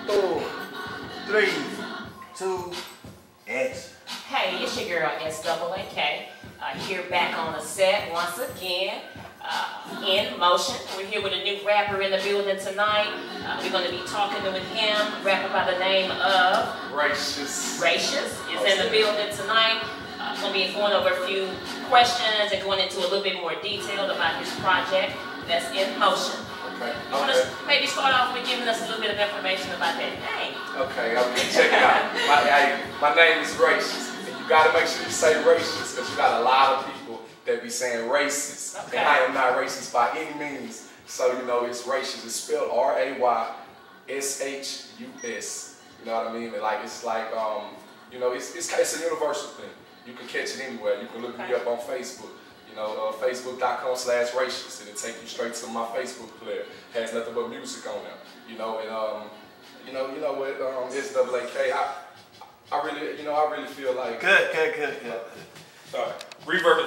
4, 3, 2, action. Hey, it's your girl SAAK. Here back on the set once again. In motion. We're here with a new rapper in the building tonight. We're going to be talking with him, rapper by the name of Racious. Racious is in the building tonight. Going to be going over a few questions and going into a little bit more detail about his project that's in motion. Okay. You want to maybe start off with giving us a little bit of information about that name? Okay, check it out. My name is Racious. And you got to make sure you say Racious because you got a lot of people that be saying racist. Okay. And I am not racist by any means. So, you know, it's Racious. It's spelled R-A-Y-S-H-U-S. You know what I mean? And like, it's like, you know, it's a universal thing. You can catch it anywhere. You can look me up on Facebook. You know, Facebook.com/Racious. It'll take you straight to my Facebook player. It has nothing but music on there. You know, and you know what? SAAK. I really feel like Good. Reverb.